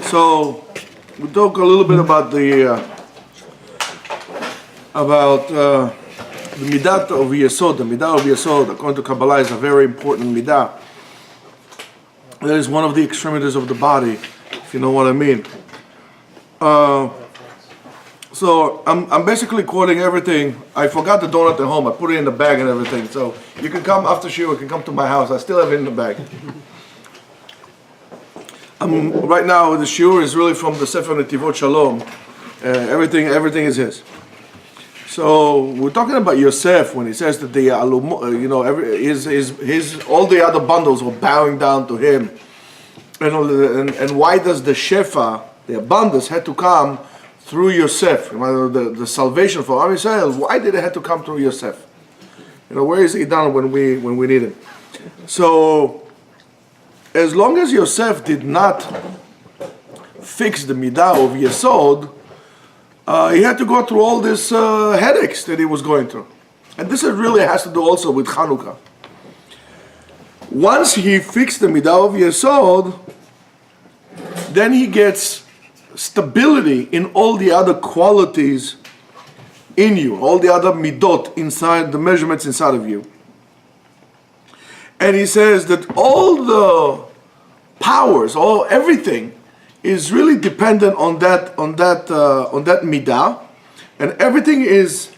So we'll talk a little bit about the midat of Yesod. The midah of Yesod, according to Kabbalah, is a very important midah. That is one of the extremities of the body, if you know what I mean. So I'm basically quoting everything. I forgot the donut at home. I put it in the bag and everything. So you can come after shiur. You can come to my house. I still have it in the bag. Right now the shiur is really from the Sefer Netivot Shalom. Everything is his. So we're talking about Yosef when he says that the his all the other bundles were bowing down to him, and why does the shefa, the abundance, had to come through Yosef? The salvation for Am Yisrael, why did it have to come through Yosef? Where is he done when we need him? So as long as Yosef did not fix the midah of Yesod, he had to go through all these headaches that he was going through. And this really has to do also with Chanukah. Once he fixed the midah of Yesod, then he gets stability in all the other qualities in you, all the other midot inside, the measurements inside of you. And he says that all the powers, everything is really dependent on that midah, and everything is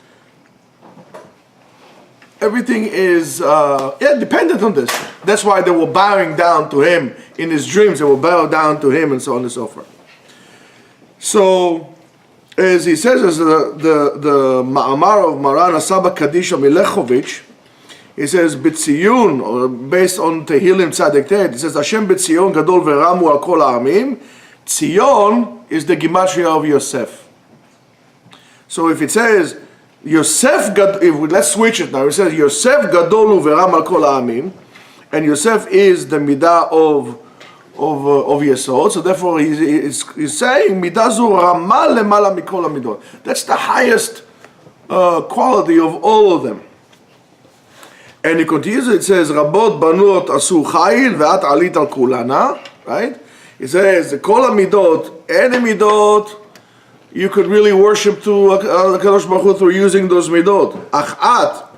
dependent on this. That's why they were bowing down to him in his dreams. They will bow down to him, and so on and so forth. So, as he says, as the Ma'amar of Maran Asaba Kadisha Milechovich, he says, B'tziyun, or based on Tehillim Tzaddik Tet, he says, Hashem B'tziyon Gadol V'ramu Al Kol Ha'amim. Tzion is the Gematria of Yosef. So if it says, Yosef, let's switch it now. It says, Yosef Gadol V'ram Al Kol Ha'amim, and Yosef is the midah of Yesod, so therefore he's saying, Midah zu Rama Lemala Mikol HaMidot. That's the highest quality of all of them. And he continues, it says, Rabot Banot Asu Chayil Ve'at Alit Al Kulana, right? It says, the Kol HaMidot, any midot, you could really worship to HaKadosh Baruch Hu through using those midot. Achat,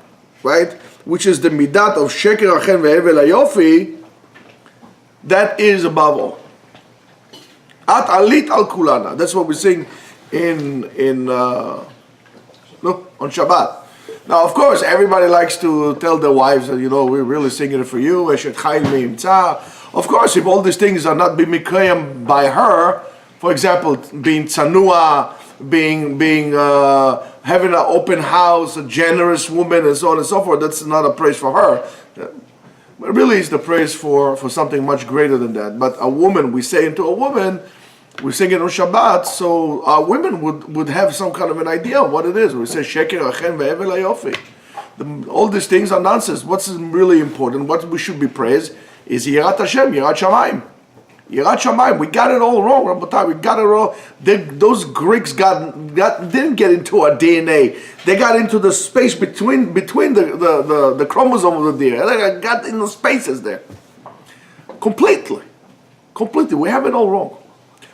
right? Which is the midat of Sheker Achen Ve'evel HaYofi, that is above all. At Alit Al Kulana. That's what we sing on Shabbat. Now, of course, everybody likes to tell their wives that, we're really singing it for you. Eshet Chayil Me'imtza. Of course, if all these things are not being mikayim by her, for example, being tzanua, being having an open house, a generous woman, and so on and so forth, that's not a praise for her. But really, it's the praise for something much greater than that. But a woman, we say into a woman, we sing it on Shabbat, so our women would have some kind of an idea of what it is. We say, Sheker Achen Ve'evel HaYofi. All these things are nonsense. What's really important, what we should be praised, is Yirat Hashem, Yirat Shamayim. Yirat Shamayim, we got it all wrong, Rabotai, we got it wrong. Those Greeks didn't get into our DNA. They got into the space between the chromosome of the DNA. They got in the spaces there. Completely. We have it all wrong.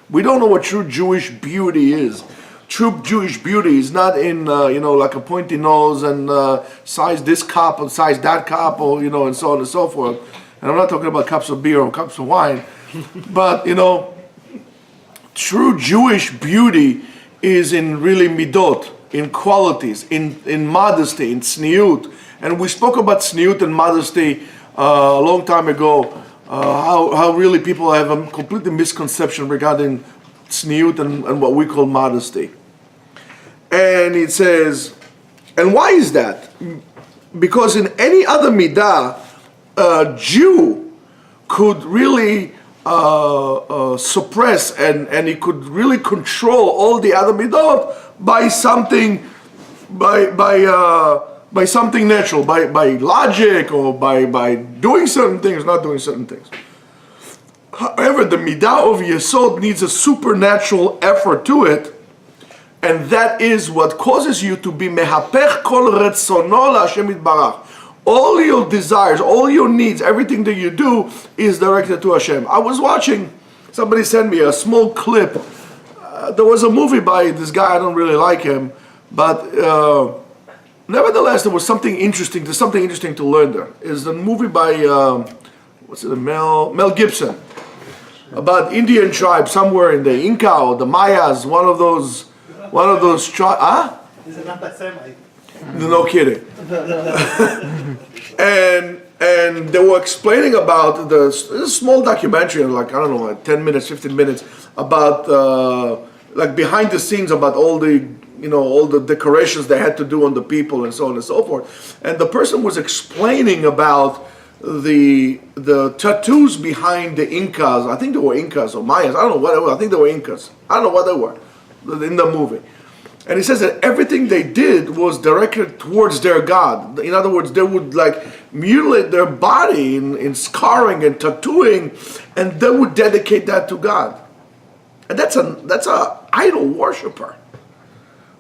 We don't know what true Jewish beauty is. True Jewish beauty is not in, like a pointy nose and size this cup or size that cup or, and so on and so forth. And I'm not talking about cups of beer or cups of wine, but, true Jewish beauty is in really midot, in qualities, in modesty, in tzniut. And we spoke about tzniut and modesty a long time ago, how really people have a completely misconception regarding tzniut and what we call modesty. And it says, and why is that? Because in any other midah, a Jew could really suppress and he could really control all the other midot by something natural, by logic, or by doing certain things, not doing certain things. However, the midah of Yesod needs a supernatural effort to it, and that is what causes you to be mehapech kol retzono LaHashem Yitbarach. All your desires, all your needs, everything that you do is directed to Hashem. I was watching somebody sent me a small clip. There was a movie by this guy, I don't really like him, but nevertheless there was something interesting. There's something interesting to learn there. It's a movie by Mel Gibson about Indian tribe somewhere in the Inca or the Mayas, one of those tribes. Huh? No kidding. and they were explaining about this small documentary, like, I don't know, like 10 minutes, 15 minutes, about like behind the scenes about all the decorations they had to do on the people and so on and so forth. And the person was explaining about the tattoos behind the Incas. I think they were Incas or Mayas. I don't know what they were. I think they were Incas. I don't know what they were in the movie. And he says that everything they did was directed towards their God. In other words, they would like mutilate their body in scarring and tattooing, and they would dedicate that to God. And that's a idol worshiper.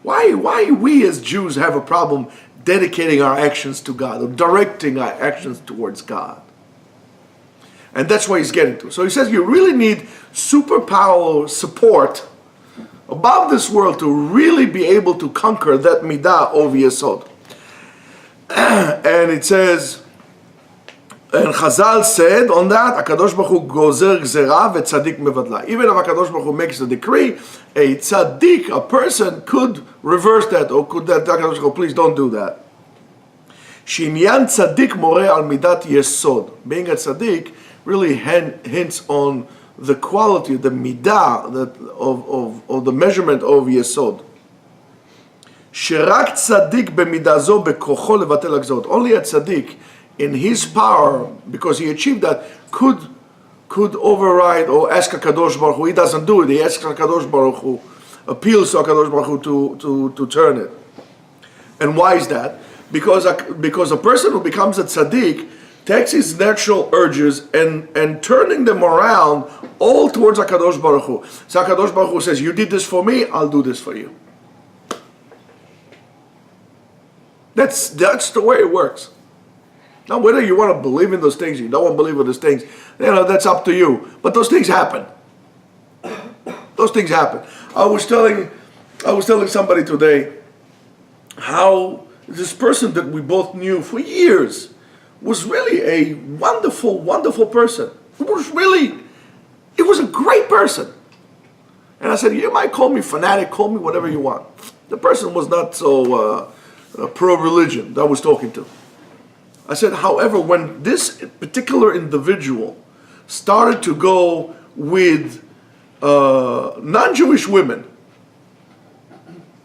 Why we as Jews have a problem dedicating our actions to God or directing our actions towards God? And that's what he's getting to. So he says you really need superpower support above this world to really be able to conquer that midah of Yesod. And it says, and Chazal said on that, HaKadosh Baruch Hu gozer gzera v'tzadik mevadla. Even if HaKadosh Baruch Hu makes a decree, a tzaddik, a person, could reverse that, or could that HaKadosh Baruch Hu, please don't do that. Shinyan tzaddik more al midat yesod. Being a tzaddik really hints on the quality, the midah of the measurement of Yesod. Sherak tzaddik b'midah zo bekocho levatel hagzorot. Only a tzaddik, in his power, because he achieved that, could override or ask HaKadosh Baruch Hu. He doesn't do it. He asks HaKadosh Baruch Hu, appeals to HaKadosh Baruch Hu to turn it. And why is that? Because a person who becomes a tzaddik takes his natural urges and turning them around all towards HaKadosh Baruch Hu. So HaKadosh Baruch Hu says, you did this for me, I'll do this for you. That's the way it works. Now, whether you want to believe in those things, you don't want to believe in those things, that's up to you. But those things happen. Those things happen. I was telling somebody today how this person that we both knew for years was really a wonderful, wonderful person. It was a great person. And I said, you might call me fanatic, call me whatever you want. The person was not so pro-religion that I was talking to. I said, however, when this particular individual started to go with non-Jewish women,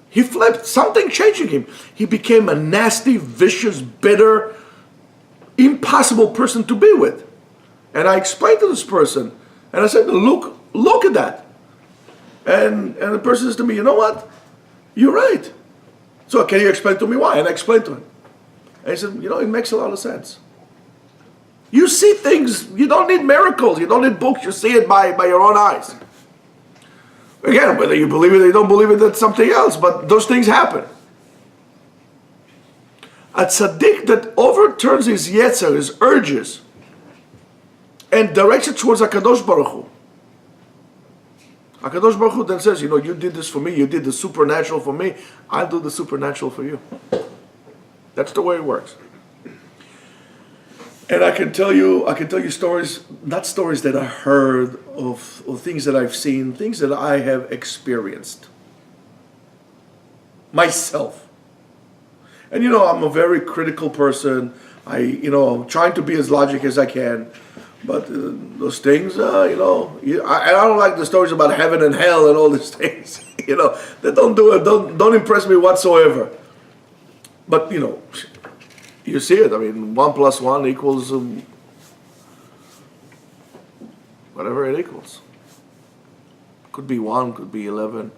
he flipped, something changing him. He became a nasty, vicious, bitter, impossible person to be with. And I explained to this person, and I said, look at that. And the person says to me, you know what? You're right. So can you explain to me why? And I explained to him. And he said, it makes a lot of sense. You see things, you don't need miracles, you don't need books, you see it by your own eyes. Again, whether you believe it or you don't believe it, that's something else, but those things happen. A tzaddik that overturns his yetzer, his urges, and directs it towards HaKadosh Baruch Hu. HaKadosh Baruch Hu then says, you did this for me, you did the supernatural for me, I'll do the supernatural for you. That's the way it works. And I can tell you stories, not stories that I heard of things that I've seen, things that I have experienced myself. And I'm a very critical person. I'm trying to be as logical as I can. But those things, I don't like the stories about heaven and hell and all these things. They don't do it, don't impress me whatsoever. But, you see it. 1 + 1 equals whatever it equals. Could be 1, could be 11,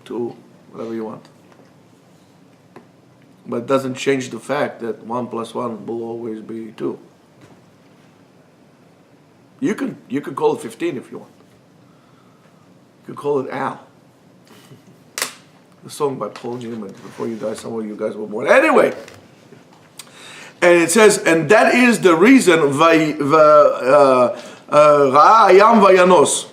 2, whatever you want. But it doesn't change the fact that 1 + 1 will always be 2. You can call it 15 if you want. You can call it Al. The song by Paul Newman, Before You Die, some of you guys were born. Anyway, and it says, and that is the reason ראה הים וינוס.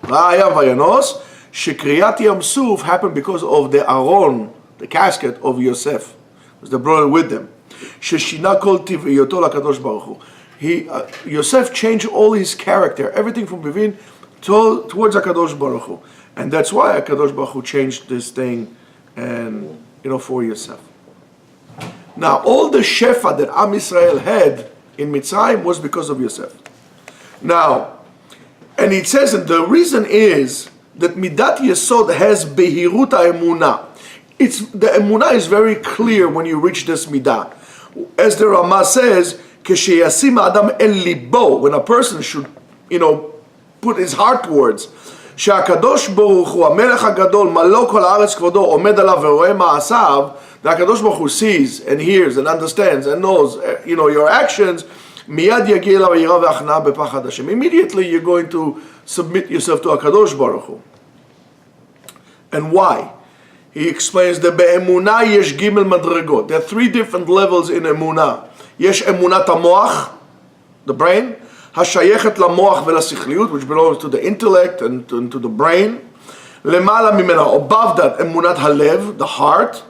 ראה הים וינוס, שקריאת ים סוף happened because of the aron, the casket of Yosef. They brought it with them. ששינה כל טבעיותו לקדוש ברוך הוא. Yosef changed all his character, everything from within towards HaKadosh Baruch Hu. And that's why HaKadosh Baruch Hu changed this thing and, for Yosef. Now, all the shefa that Am Yisrael had in Mitzrayim was because of Yosef. Now, and it says that the reason is that Midat Yesod has Behirut Emunah. The Emunah is very clear when you reach this Midah. As the Ramah says, Kesheyasim Adam El Libo, when a person should, put his heart towards, שהקדוש ברוך הוא, המלך הגדול, מלוא כל הארץ כבודו, עומד עליו ורואה מעשיו, the הקדוש ברוך הוא sees and hears and understands and knows, your actions, מיד יגיע אליו היראה והכנעה בפחד השם. Immediately you're going to submit yourself to הקדוש ברוך הוא. And why? He explains that באמונה יש גימל מדרגות. There are 3 different levels in אמונה. יש אמונת המוח, the brain, השייכת למוח ולשכליות, which belongs to the intellect and to the brain. למעלה ממנה, above that, אמונת הלב, the heart.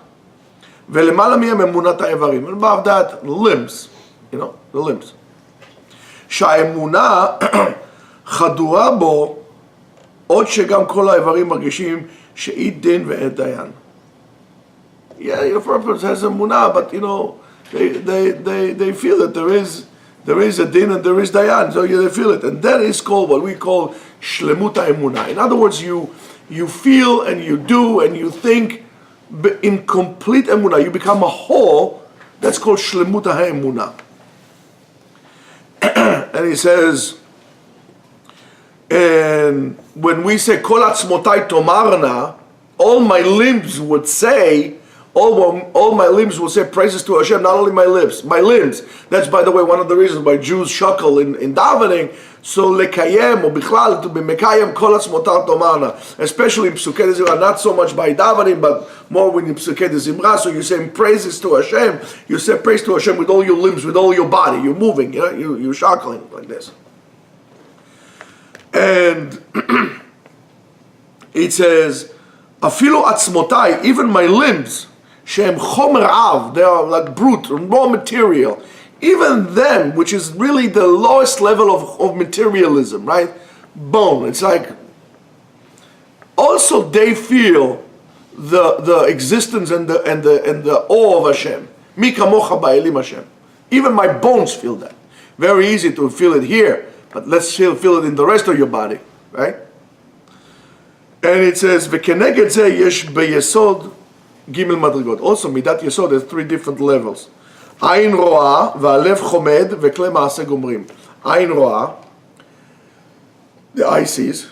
ולמעלה מהם אמונת האיברים. And above that, the limbs, the limbs. שהאמונה חדורה בו, עוד שגם כל האיברים מרגישים שאי דין ואין דיין. Yeah, for a person has אמונה, but they feel that there is a din and there is dayan, so they feel it, and that is called what we call shlemut ha'emunah. In other words, you feel and you do and you think in complete emunah. You become a whole. That's called shlemut ha'emunah. And he says, and when we say kol atzmotai tomarna, all my limbs would say. All my limbs will say praises to Hashem, not only my limbs. That's, by the way, one of the reasons why Jews chuckle in davening. So lekayem or bichlal to be mekayem kol atzmotar tomarna, especially in Psukei de Zimra, not so much by davening, but more when you Psukei de Zimra. So you're saying praises to Hashem. You say praise to Hashem with all your limbs, with all your body. You're moving. You're chuckling like this. And it says, afilu atzmotai, even my limbs. Shem chomer av, they are like brute, raw material. Even them, which is really the lowest level of materialism, right? Bone. It's like, also they feel the existence and the awe of Hashem. Mi kamocha ba'elim Hashem. Even my bones feel that. Very easy to feel it here, but let's feel it in the rest of your body, right? And it says, v'keneged zeh yesh beyesod Gimel Madrigot. Also, Midat Yesod has 3 different levels. Ayin ro'a, va'alev chomed, ve'kle ma'aseh gomrim. Ayin ro'a, the eye sees.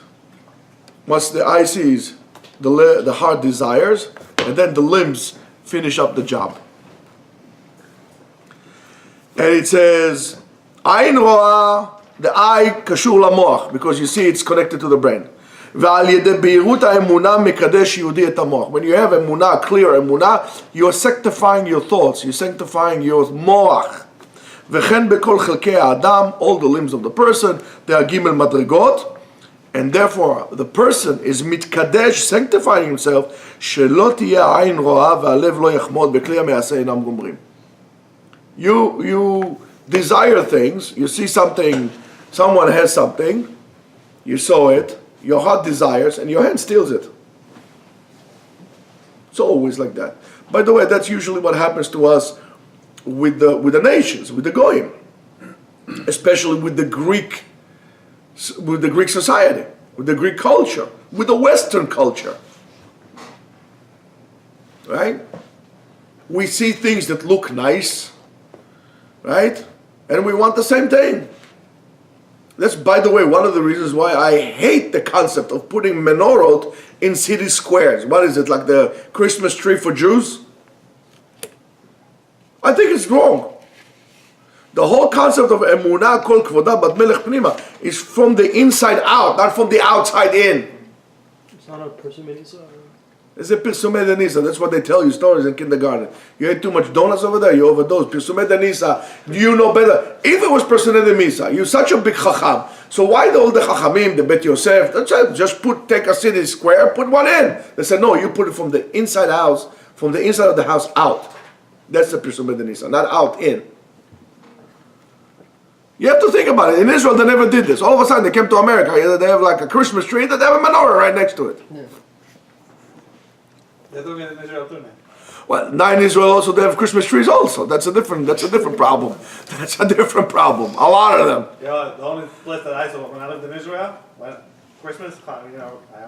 Once the eye sees, the heart desires, and then the limbs finish up the job. And it says, Ayin ro'a, the eye kashur lamoach, because you see it's connected to the brain. When you have emunah, clear emunah, you are sanctifying your thoughts, you're sanctifying your moach. All the limbs of the person, they are gimel madrigot, and therefore the person is mitkadesh, sanctifying himself. You desire things, you see something, someone has something, you saw it, your heart desires, and your hand steals it. It's always like that. By the way, that's usually what happens to us with the nations, with the goyim, especially with the Greek society, with the Greek culture, with the Western culture. Right? We see things that look nice, right? And we want the same thing. That's, by the way, one of the reasons why I hate the concept of putting menorot in city squares. What is it, like the Christmas tree for Jews? I think it's wrong. The whole concept of emunah kol kvoda bat melech pnima is from the inside out, not from the outside in. It's not a person making so. It's a Pirsumei Denisa. That's what they tell you stories in kindergarten. You ate too much donuts over there, you overdosed. Pirsumei Denisa. You know better. If it was Pirsumei Denisa, you're such a big chacham. So why all the chachamim, the Bet Yosef, just take a city square, put one in. They said, no, you put it from the inside house, from the inside of the house out. That's the Pirsumei Denisa, not out, in. You have to think about it. In Israel, they never did this. All of a sudden, they came to America. They have like a Christmas tree, they have a menorah right next to it. Yeah. They're doing it in Israel too now. Well, now in Israel also they have Christmas trees also. That's a different problem. That's a different problem. A lot of them. Yeah, the only place that I saw when I lived in Israel, when Christmas, I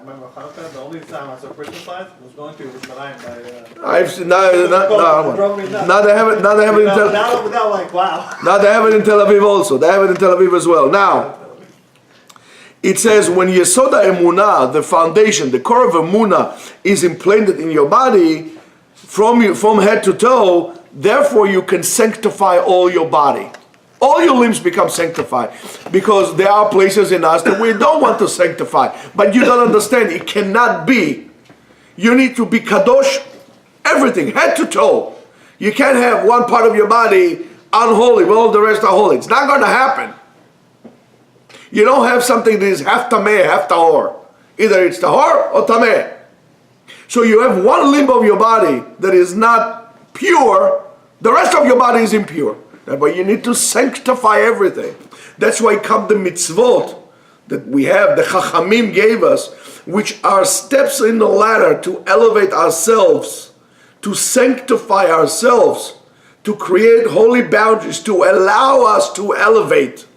remember Hanukkah, the only time I saw Christmas lights was going to Yerushalayim by. I've seen now they have it. Now they have it in Tel. Now, like wow. Now they have it in Tel Aviv also. They have it in Tel Aviv as well. Now. It says when Yesoda Emunah, the foundation, the core of Emunah is implanted in your body from head to toe, therefore you can sanctify all your body. All your limbs become sanctified because there are places in us that we don't want to sanctify. But you don't understand, it cannot be. You need to be kadosh, everything, head to toe. You can't have one part of your body unholy while all the rest are holy. It's not going to happen. You don't have something that is half tameh, half tahor. Either it's tahor or tameh. So you have one limb of your body that is not pure, the rest of your body is impure. But you need to sanctify everything. That's why come the mitzvot that we have, the Chachamim gave us, which are steps in the ladder to elevate ourselves, to sanctify ourselves, to create holy boundaries, to allow us to elevate.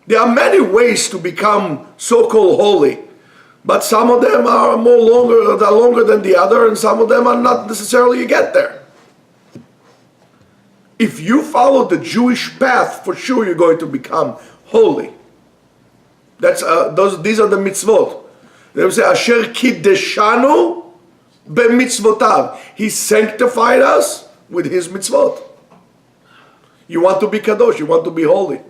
There are many ways to become so-called holy, but some of them are longer than the other, and some of them are not necessarily you get there. If you follow the Jewish path, for sure you're going to become holy. These are the mitzvot. They will say, Asher kiddeshanu b'mitzvotav. He sanctified us with his mitzvot. You want to be kadosh, you want to be holy.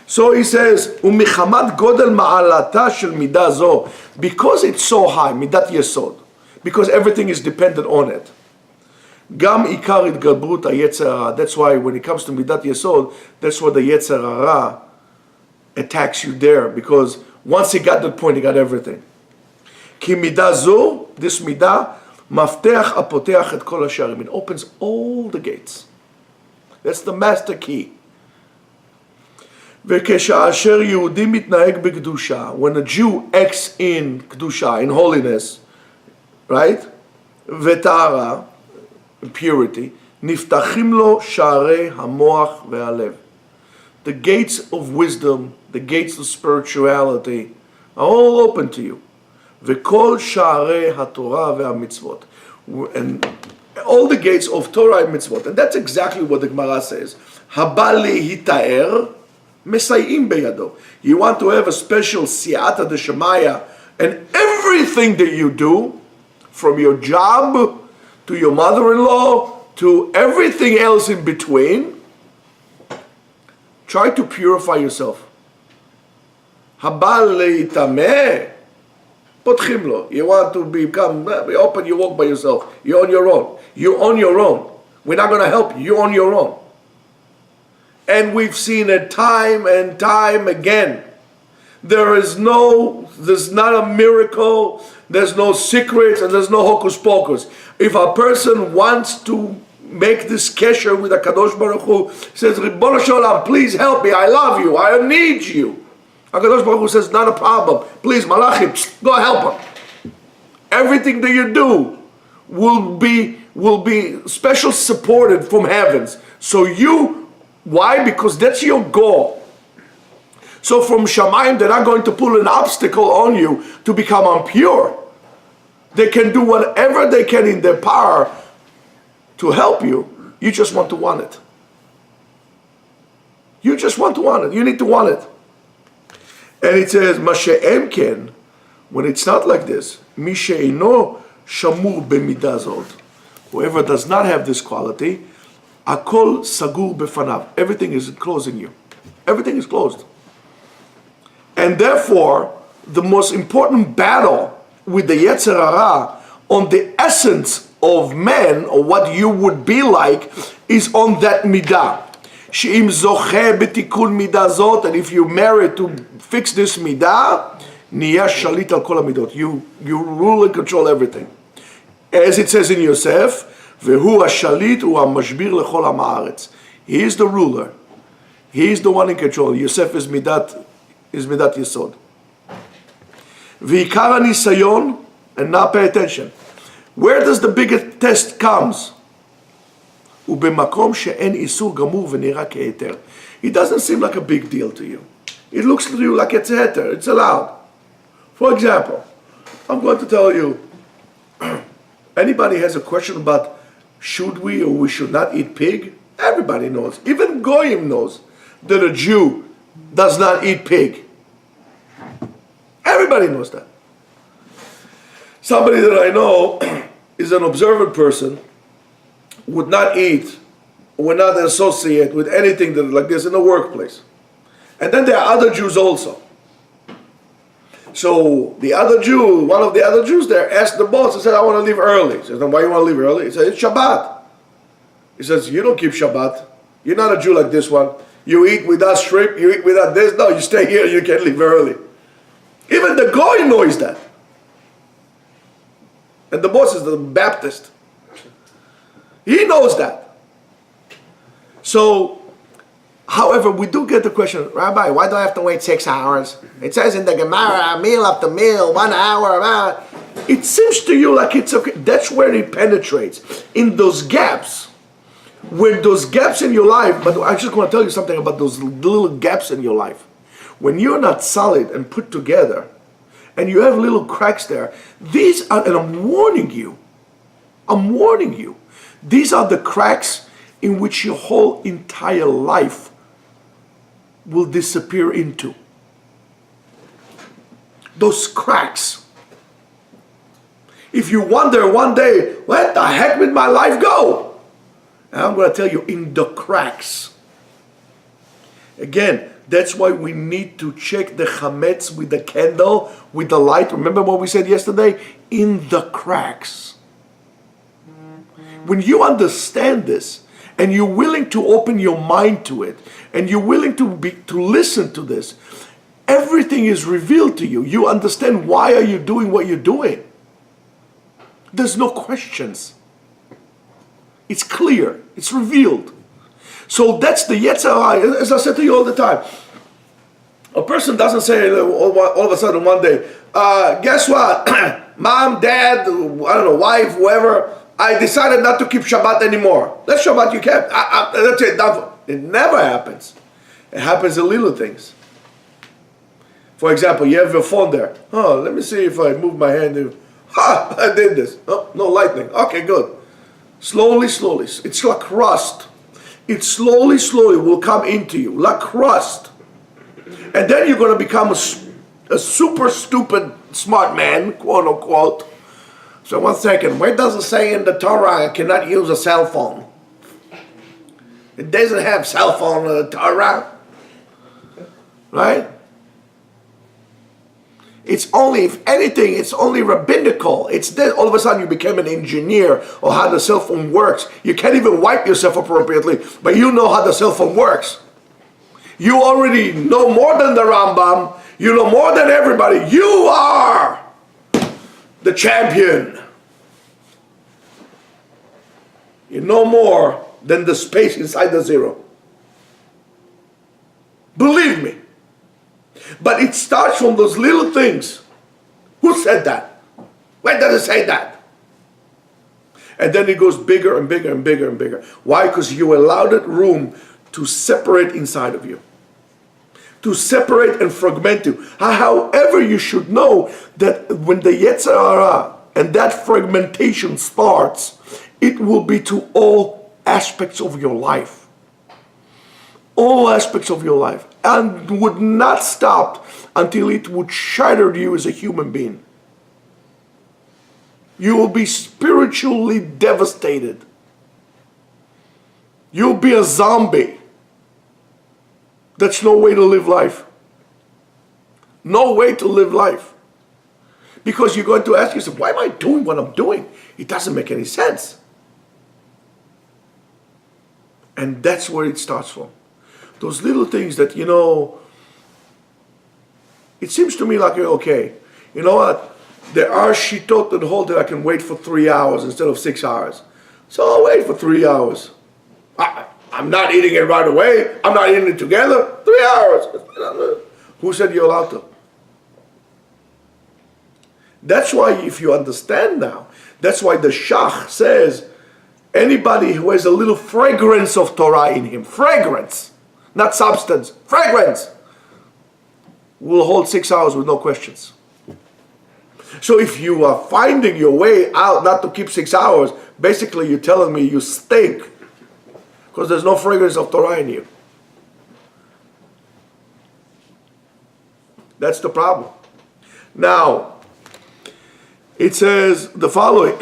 So he says, "U'michamad godel ma'alata shel midah zo," because it's so high, midat yesod, because everything is dependent on it. Gam ikar itgalbrut hayetzer hara. That's why when it comes to midat yesod, that's where the yetzer hara attacks you there, because once he got that point, he got everything. Ki midah zo, this midah, mafteach apoteach et kol hasharim. It opens all the gates. That's the master key. When a Jew acts in Kedusha, in holiness, right? Vetara, purity, niftachim lo sha'arei hamoach ve'alev. The gates of wisdom, the gates of spirituality are all open to you. V'kol sha'arei haTorah ve'amitzvot. And all the gates of Torah and mitzvot. And that's exactly what the Gemara says. Habali hita'er. Mesayim beyado. You want to have a special siyata d'shemaya, and everything that you do, from your job to your mother-in-law to everything else in between, try to purify yourself. Habal leitameh potchim lo. You want to become open, you walk by yourself. You're on your own. You're on your own. We're not going to help you. You're on your own. And we've seen it time and time again. There's not a miracle, there's no secrets, and there's no hocus pocus. If a person wants to make this kesher with a Kadosh Baruch Hu, says, Ribbono Shel Olam, please help me, I love you, I need you. HaKadosh Baruch Hu says, not a problem, please, Malachim, go help him. Everything that you do will be special supported from heavens. So why? Because that's your goal. So from Shamayim, they're not going to put an obstacle on you to become impure. They can do whatever they can in their power to help you. You just want to want it. You just want to want it. You need to want it. And it says, Mashe'em ken, when it's not like this, Mishe'ino shamur b'midazot. Whoever does not have this quality, Akol sagur befanav. Everything is closing you. Everything is closed. And therefore, the most important battle with the Yetzer Hara on the essence of man, or what you would be like, is on that midah. She'im zocheh b'tikun midah zot, and if you marry to fix this midah, niyah shalit al kol hamidot. You rule and control everything. As it says in Yosef, vehu hashalit hu hamashbir lechol ha'ma'aretz. He is the ruler. He is the one in control. Yosef is midat yesod. V'ikar hanisayon, and now pay attention. Where does the biggest test comes? ובמקום שאין איסור גמור ונראה כהיתר. It doesn't seem like a big deal to you. It looks to you like it's a heter, it's allowed. For example, I'm going to tell you, anybody has a question about should we or we should not eat pig? Everybody knows. Even Goyim knows that a Jew does not eat pig. Everybody knows that. Somebody that I know is an observant person, would not eat, would not associate with anything that like this in the workplace. And then there are other Jews also. So the other Jew, one of the other Jews there, asked the boss and said, I want to leave early. He says, then why you want to leave early? He said, it's Shabbat. He says, you don't keep Shabbat. You're not a Jew like this one. You eat without shrimp, you eat without this. No, you stay here, you can't leave early. Even the Goy knows that. And the boss is the Baptist. He knows that. So, however, we do get the question, Rabbi, why do I have to wait 6 hours? It says in the Gemara, meal after meal, 1 hour. It seems to you like it's okay. That's where it penetrates. In those gaps. When those gaps in your life, but I just want to tell you something about those little gaps in your life. When you're not solid and put together, and you have little cracks there, these are, and I'm warning you, these are the cracks in which your whole entire life will disappear into. Those cracks. If you wonder one day, where the heck did my life go? And I'm going to tell you, in the cracks. Again, that's why we need to check the chametz with the candle, with the light. Remember what we said yesterday? In the cracks. When you understand this, and you're willing to open your mind to it, and you're willing to listen to this, everything is revealed to you. You understand why are you doing what you're doing. There's no questions. It's clear. It's revealed. So that's the Yetzer Hara. As I said to you all the time, a person doesn't say all of a sudden one day, guess what? Mom, dad, I don't know, wife, whoever, I decided not to keep Shabbat anymore. That Shabbat you kept. That's it. It never happens. It happens in little things. For example, you have your phone there. Oh, let me see if I move my hand. I did this. Oh, no lightning. Okay, good. Slowly. It's like rust. It slowly will come into you, like rust. And then you're going to become a super stupid smart man, quote unquote. So 1 second, where does it say in the Torah I cannot use a cell phone? It doesn't have cell phone in the Torah. Right? It's only, if anything, it's only rabbinical. It's that all of a sudden you became an engineer or how the cell phone works. You can't even wipe yourself appropriately, but you know how the cell phone works. You already know more than the Rambam. You know more than everybody. You are the champion. You know more than the space inside the zero. Believe me. But it starts from those little things. Who said that? Where does it say that? And then it goes bigger and bigger and bigger and bigger. Why? Because you allowed it room to separate inside of you. To separate and fragment you. However, you should know that when the Yetzer Hara and that fragmentation starts, it will be to all aspects of your life. All aspects of your life. And would not stop until it would shatter you as a human being. You will be spiritually devastated. You'll be a zombie. That's no way to live life. No way to live life. Because you're going to ask yourself, why am I doing what I'm doing? It doesn't make any sense. And that's where it starts from. Those little things that, it seems to me like, okay, you know what? There are shittot that hold that I can wait for 3 hours instead of 6 hours. So I'll wait for 3 hours. I'm not eating it right away. I'm not eating it together. 3 hours. Who said you're allowed to? That's why, if you understand now, that's why the Shach says, anybody who has a little fragrance of Torah in him, fragrance, not substance, fragrance, will hold 6 hours with no questions. So if you are finding your way out not to keep 6 hours, basically you're telling me you stink because there's no fragrance of Torah in you. That's the problem. Now, it says the following.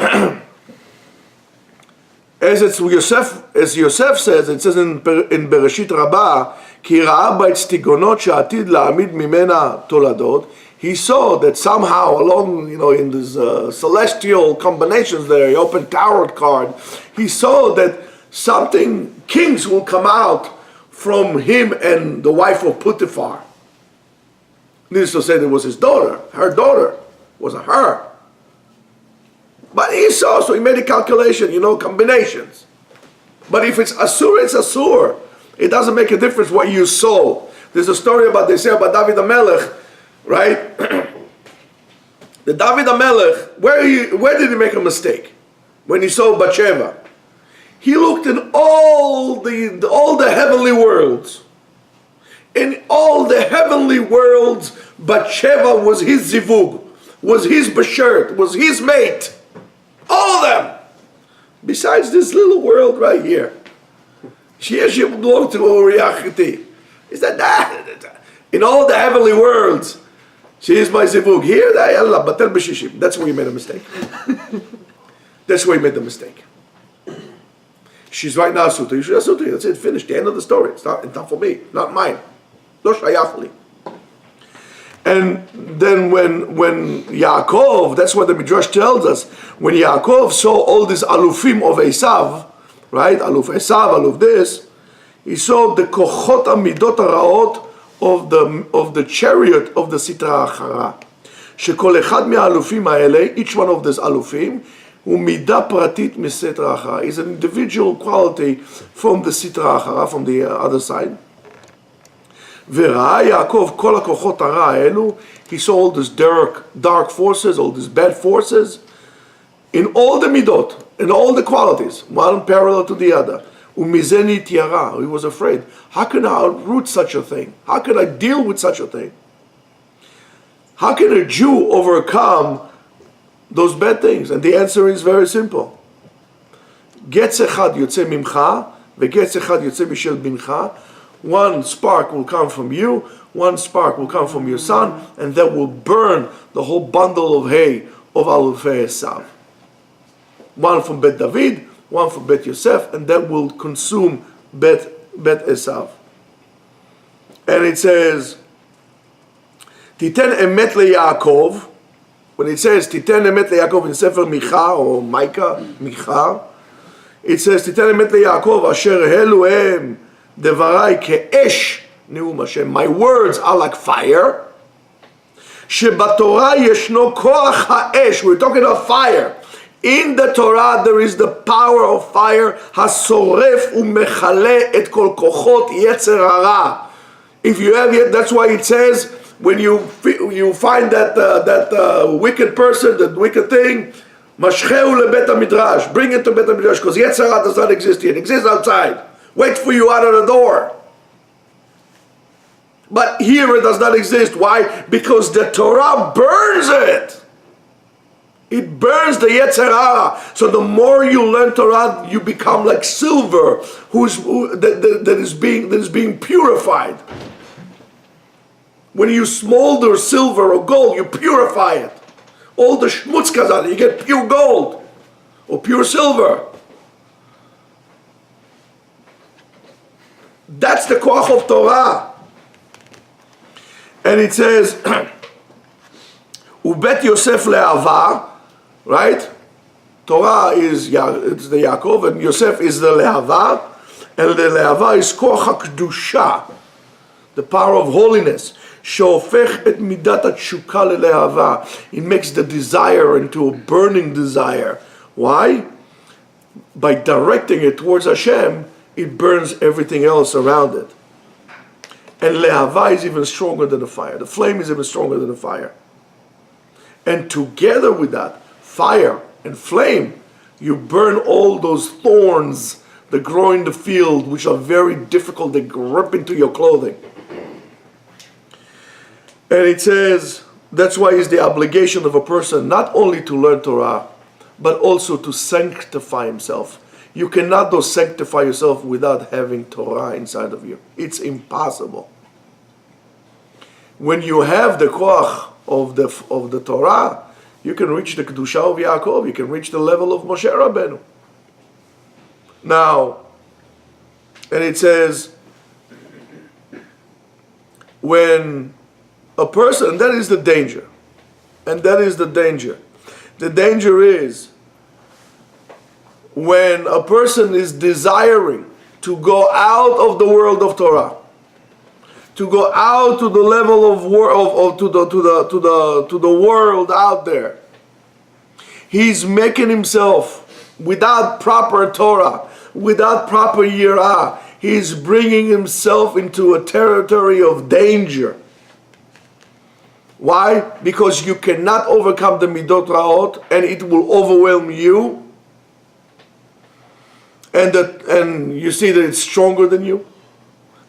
As Yosef says, it says in Bereshit Rabbah, כי ראה באצטגונות שעתיד להעמיד ממנה תולדות. He saw that somehow along, in these celestial combinations there, he opened tarot card, he saw that kings will come out from him and the wife of Potiphar. Needless to say, that was his daughter, her daughter, wasn't her. But he saw, so he made a calculation, combinations. But if it's Asur, it's Asur. It doesn't make a difference what you saw. There's a story they say about David HaMelech, right? The David HaMelech, where did he make a mistake? When he saw Bathsheba. He looked in all the heavenly worlds. In all the heavenly worlds, Bathsheba was his zivug, was his bashert, was his mate. All of them. Besides this little world right here. She belonged to Uriachiti. He said, in all the heavenly worlds, she is my zivug. Here, that's where you made a mistake. That's where you made the mistake. She's right now Sutra. You should have Sutra. That's it. Finished. The end of the story. It's not for me. Not mine. Lo shayach li. And then when Yaakov, that's what the Midrash tells us, when Yaakov saw all these alufim of Esav, right? Aluf Esav, aluf this, he saw the kochot amidot haraot of the chariot of the Sitra Achara. Shekol echad me'alufim ha'ele, each one of these alufim, hu midah pratit misitra Achara, is an individual quality from the Sitra Achara, from the other side. וראה יעקב כל הכוחות הרע האלו, he saw all these dark forces, all these bad forces, in all the midot, in all the qualities, one parallel to the other. ומזה נתיירא, he was afraid. How can I uproot such a thing? How can I deal with such a thing? How can a Jew overcome those bad things? And the answer is very simple. גץ אחד יוצא ממך, וגץ אחד יוצא משל בנך. One spark will come from you, one spark will come from your son, and that will burn the whole bundle of hay of Alufei Esav. One from Bet David, one from Bet Yosef, and that will consume Bet Esav. And it says, Titen emet leYaakov. When it says Titen emet leYaakov in Sefer Micha or Micah, Micha, it says Titen emet leYaakov asher helu em Devarai ke'esh neum Hashem. My words are like fire. Shebatorah yeshno koach ha'esh. We're talking about fire. In the Torah there is the power of fire. Hasoref u'mechale et kol kochot yetzer hara. If you have it, that's why it says when you find that wicked person, that wicked thing, mashcheu lebet hamidrash. Bring it to Bet hamidrash because yetzer hara does not exist here. It exists outside. Wait for you out of the door. But here it does not exist. Why? Because the Torah burns it. It burns the Yetzer Hara. So the more you learn Torah, you become like silver, that is being purified. When you smolder silver or gold, you purify it. All the shmutz kazan, you get pure gold or pure silver. That's the koach of Torah. And it says, Ubet Yosef le'ava, right? Torah is it's the Yaakov, and Yosef is the le'ava, and the le'ava is koach hakdusha, the power of holiness. She'ofech et midat hatshuka le'le'ava. It makes the desire into a burning desire. Why? By directing it towards Hashem, it burns everything else around it. And le'ava is even stronger than the fire. The flame is even stronger than the fire. And together with that, fire and flame, you burn all those thorns that grow in the field, which are very difficult. They grip into your clothing. And it says, that's why it's the obligation of a person not only to learn Torah, but also to sanctify himself. You cannot though sanctify yourself without having Torah inside of you. It's impossible. When you have the koach of the Torah, you can reach the Kedusha of Yaakov. You can reach the level of Moshe Rabbeinu. Now, and it says, when a person, and that is the danger. And that is the danger. The danger is when a person is desiring to go out of the world of Torah, to go out to the level of to the world out there. He's making himself without proper Torah, without proper Yirah. He's bringing himself into a territory of danger. Why? Because you cannot overcome the midot ra'ot, and it will overwhelm you. And you see that it's stronger than you.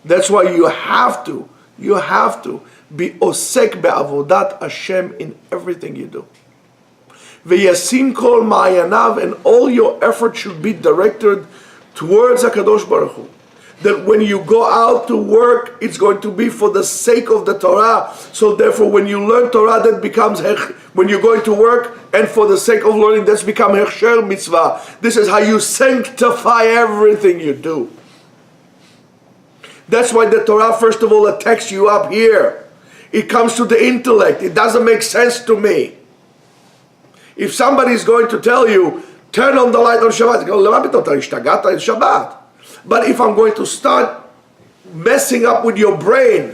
That's why you have to be osek be'avodat Hashem in everything you do. Ve'yasim kol ma'ayanav, and all your effort should be directed towards HaKadosh Baruch Hu. That when you go out to work, it's going to be for the sake of the Torah. So therefore, when you learn Torah, that becomes, when you're going to work, and for the sake of learning, that's become hechsher mitzvah. This is how you sanctify everything you do. That's why the Torah, first of all, attacks you up here. It comes to the intellect. It doesn't make sense to me. If somebody is going to tell you, turn on the light on Shabbat, go, it's Shabbat. But if I'm going to start messing up with your brain,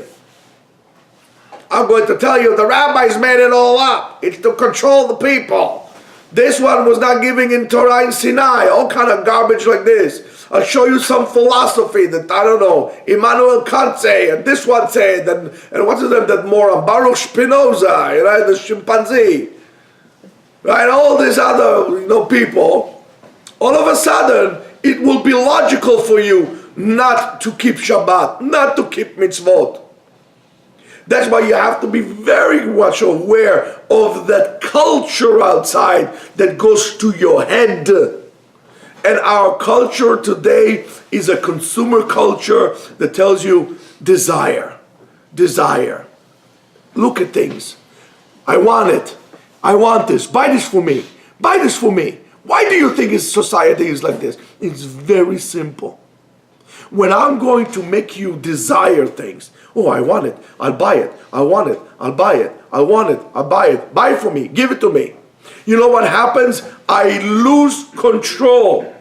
I'm going to tell you the rabbis made it all up. It's to control the people. This one was not giving in Torah in Sinai, all kind of garbage like this. I'll show you some philosophy that, I don't know, Immanuel Kant said, and this one said, and what's his name, that moron, Baruch Spinoza, right, the chimpanzee, right, all these other, people. All of a sudden, it will be logical for you not to keep Shabbat, not to keep mitzvot. That's why you have to be very much aware of that culture outside that goes to your head. And our culture today is a consumer culture that tells you desire. Look at things. I want it. I want this. Buy this for me. Buy this for me. Why do you think society is like this? It's very simple. When I'm going to make you desire things, oh, I want it, I'll buy it, I want it, I'll buy it, I want it, I'll buy it, buy it for me, give it to me. You know what happens? I lose control.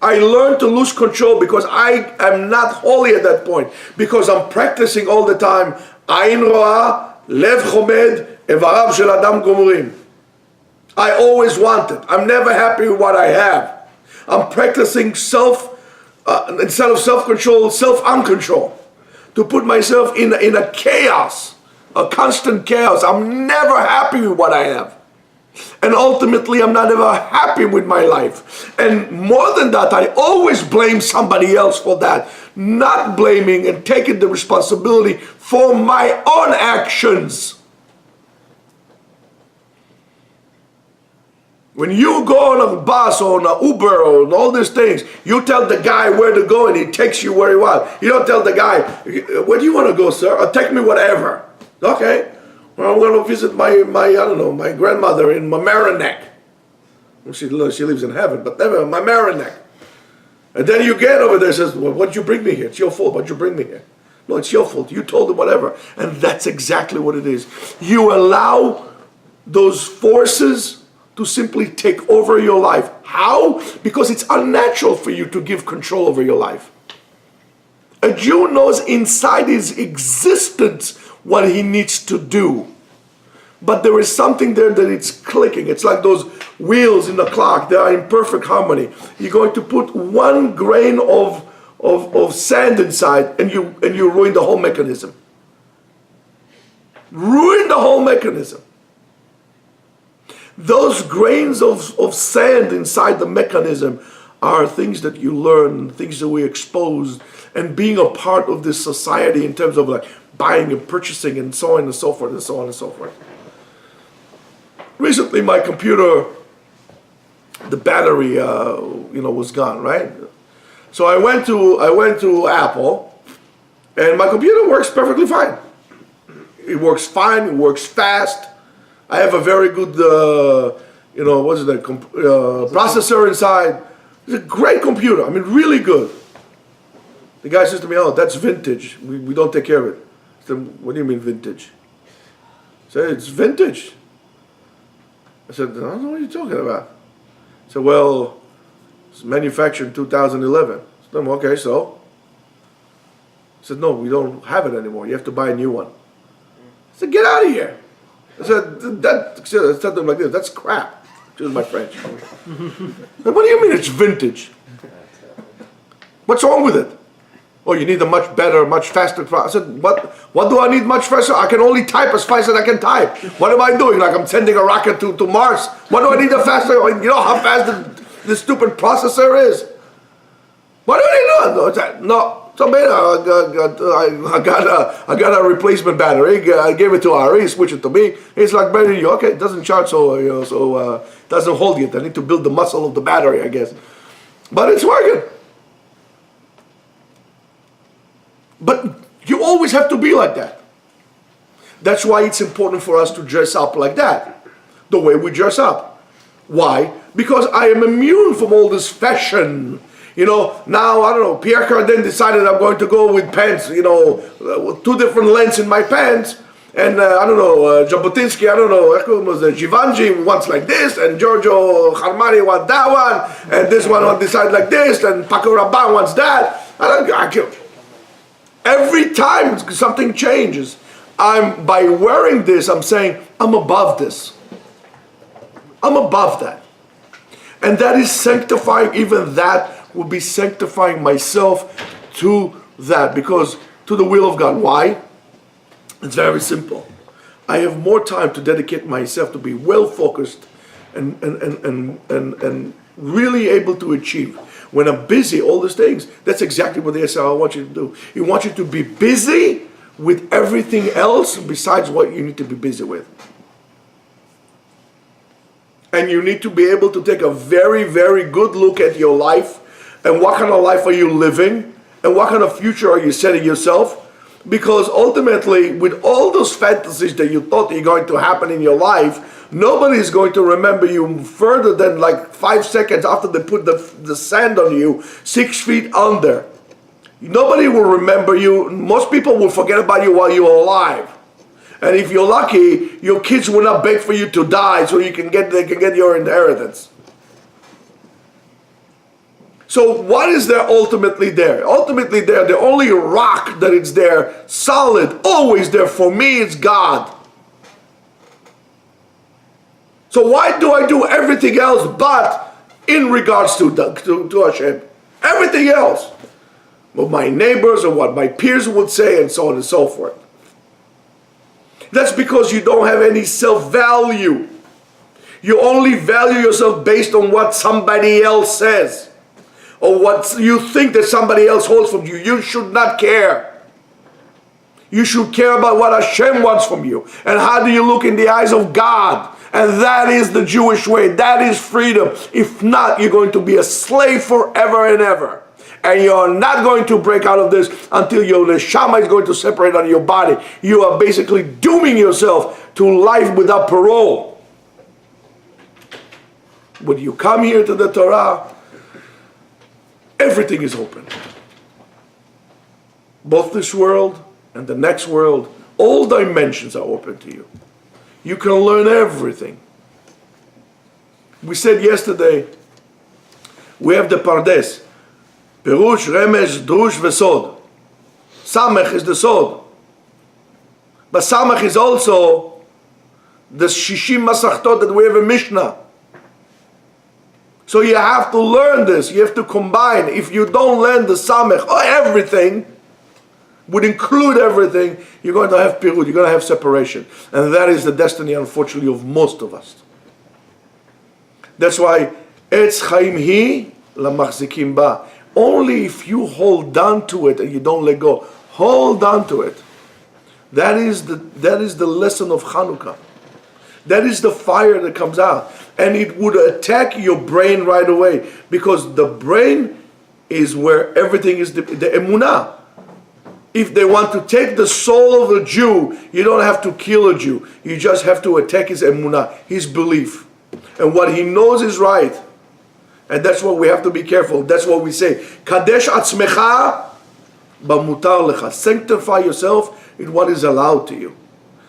I learn to lose control because I am not holy at that point. Because I'm practicing all the time. Ayin ro'ah, lev chomed, evarav shel adam gomrim. I always want it. I'm never happy with what I have. I'm practicing instead of self-control, self-uncontrol. To put myself in a chaos, a constant chaos. I'm never happy with what I have. And ultimately, I'm not ever happy with my life. And more than that, I always blame somebody else for that. Not blaming and taking the responsibility for my own actions. When you go on a bus or on an Uber or on all these things, you tell the guy where to go and he takes you where he wants. You don't tell the guy, where do you want to go, sir? Or take me whatever. Okay. Well, I'm going to visit my grandmother in Mamaroneck. Well, she lives in heaven, but never, Mamaroneck. And then you get over there and says, well, what'd you bring me here? It's your fault. What'd you bring me here? No, it's your fault. You told him whatever. And that's exactly what it is. You allow those forces to simply take over your life. How? Because it's unnatural for you to give control over your life. A Jew knows inside his existence what he needs to do. But there is something there that it's clicking. It's like those wheels in the clock. They are in perfect harmony. You're going to put one grain of sand inside and you ruin the whole mechanism. Ruin the whole mechanism. Those grains of sand inside the mechanism are things that you learn, things that we expose, and being a part of this society in terms of like buying and purchasing and so on and so forth and so on and so forth. Recently, my computer, the battery, was gone, right? So I went to Apple, and my computer works perfectly fine. It works fine. It works fast. I have a very good, processor inside. It's a great computer. I mean, really good. The guy says to me, "Oh, that's vintage. We don't take care of it." I said, "What do you mean vintage?" I said, "It's vintage." I said, "I don't know what you're talking about." I said, "Well, it's manufactured in 2011. I said, "Okay, so?" I said, "No, we don't have it anymore. You have to buy a new one." I said, "Get out of here." I said, I said to them like this, "That's crap." Excuse my French. I said, "What do you mean it's vintage? What's wrong with it?" "Oh, you need a much better, much faster." I said, what do I need much faster? I can only type as fast as I can type. What am I doing? Like I'm sending a rocket to Mars. What do I need a faster? You know how fast the stupid processor is? What do I need? No. So I got a replacement battery. I gave it to Ari. He switched it to me. It's like better than you. Okay, it doesn't charge, so doesn't hold yet. I need to build the muscle of the battery, I guess. But it's working. But you always have to be like that. That's why it's important for us to dress up like that, the way we dress up. Why? Because I am immune from all this fashion. Now, I don't know, Pierre Cardin decided I'm going to go with pants, with two different lengths in my pants. And Jabotinsky, Givenchy wants like this, and Giorgio Armani wants that one, and this one wants decide like this, and Paco Rabanne wants that. Every time something changes, by wearing this, I'm saying, I'm above this. I'm above that. And that is sanctifying, even that will be sanctifying myself to that, because to the will of God. Why? It's very simple. I have more time to dedicate myself to be well focused and really able to achieve. When I'm busy, all these things, that's exactly what the SRL wants you to do. He wants you to be busy with everything else besides what you need to be busy with. And you need to be able to take a very, very good look at your life and what kind of life are you living and what kind of future are you setting yourself. Because ultimately, with all those fantasies that you thought are going to happen in your life, nobody is going to remember you further than like 5 seconds after they put the sand on you, 6 feet under. Nobody will remember you. Most people will forget about you while you're alive. And if you're lucky, your kids will not beg for you to die so they can get your inheritance. So what is there ultimately there? Ultimately there, the only rock that is there, solid, always there for me, is God. So why do I do everything else but in regards to Hashem? Everything else. What my neighbors or what my peers would say and so on and so forth. That's because you don't have any self-value. You only value yourself based on what somebody else says. Or what you think that somebody else holds from you. You should not care. You should care about what Hashem wants from you. And how do you look in the eyes of God? And that is the Jewish way. That is freedom. If not, you're going to be a slave forever and ever. And you're not going to break out of this until your neshama is going to separate out of your body. You are basically dooming yourself to life without parole. When you come here to the Torah, everything is open. both this world and the next world, all dimensions are open to you. You can learn everything. We said yesterday, we have the Pardes. Perush, Remesh, Drush, Vesod. Samech is the Sod. But Samech is also the Shishim Masachtot that we have in Mishnah. So you have to learn this. You have to combine. If you don't learn the Samech or everything, would include everything, you're going to have Pirut, you're going to have separation. And that is the destiny, unfortunately, of most of us. That's why Etz Chaim Hi Lamachzikim Ba. Only if you hold on to it and you don't let go. Hold on to it. That is the lesson of Hanukkah. That is the fire that comes out. And it would attack your brain right away. Because the brain is where everything is, the Emunah. If they want to take the soul of a Jew, you don't have to kill a Jew. You just have to attack his Emunah, his belief. And what he knows is right. And that's what we have to be careful. That's what we say. Kadesh atzmecha b'mutar lecha. Sanctify yourself in what is allowed to you.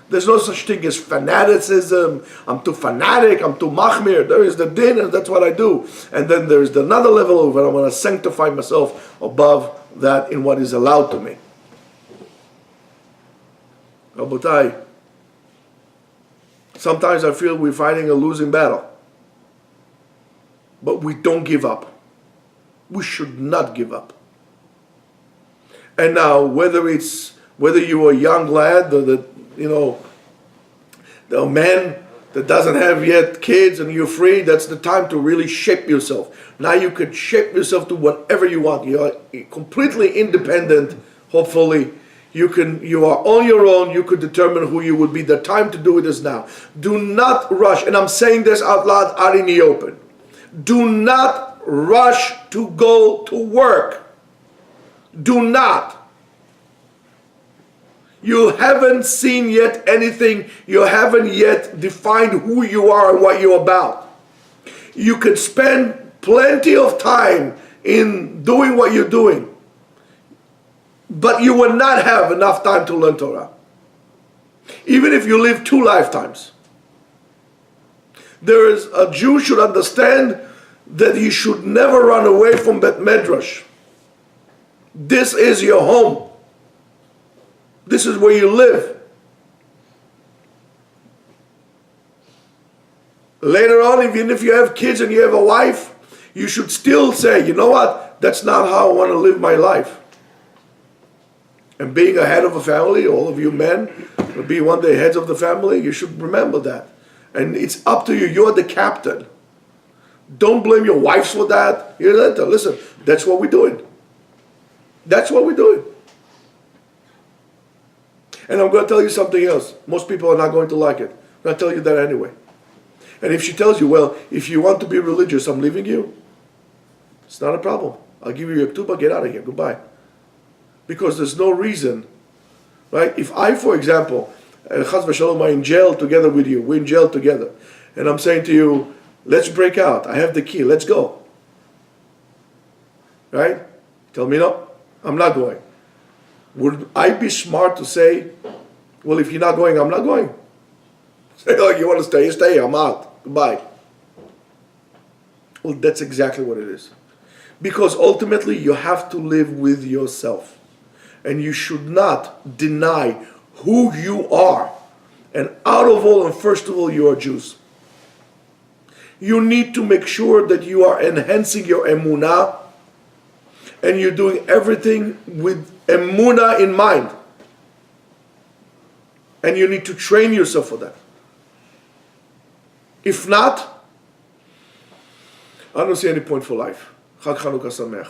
There's no such thing as fanaticism. I'm too fanatic. I'm too machmir. There is the din, and that's what I do. And then there's another level of it. I want to sanctify myself above that in what is allowed to me. Rabotai, sometimes I feel we're fighting a losing battle. But we don't give up. We should not give up. And now, whether you're a young lad or the man that doesn't have yet kids and you're free, that's the time to really shape yourself. Now you could shape yourself to whatever you want. You are completely independent, hopefully. You are on your own. You could determine who you would be. The time to do it is now. Do not rush. And I'm saying this out loud, out in the open. Do not rush to go to work. Do not. You haven't seen yet anything. You haven't yet defined who you are and what you're about. You could spend plenty of time in doing what you're doing. But you will not have enough time to learn Torah. Even if you live 2 lifetimes. A Jew should understand that he should never run away from Bet Medrash. This is your home. This is where you live. Later on, even if you have kids and you have a wife, you should still say, you know what? That's not how I want to live my life. And being a head of a family, all of you men will be one day heads of the family, you should remember that. And it's up to you. You're the captain. Don't blame your wives for that. Listen, that's what we're doing. That's what we're doing. And I'm going to tell you something else. Most people are not going to like it. I'm going to tell you that anyway. And if she tells you, well, if you want to be religious, I'm leaving you, it's not a problem. I'll give you your ketubah, get out of here, goodbye. Because there's no reason, right? If I, for example, Chaz v'Shalom, I'm in jail together with you, we're in jail together, and I'm saying to you, let's break out, I have the key, let's go. Right? Tell me no, I'm not going. Would I be smart to say, well, if you're not going, I'm not going? Say, oh, you want to stay, stay, I'm out, goodbye. Well, that's exactly what it is. Because ultimately, you have to live with yourself. And you should not deny who you are. And out of all, and first of all, you are Jews. You need to make sure that you are enhancing your Emunah and you're doing everything with Emunah in mind. And you need to train yourself for that. If not, I don't see any point for life. Chag Chanukah Sameach.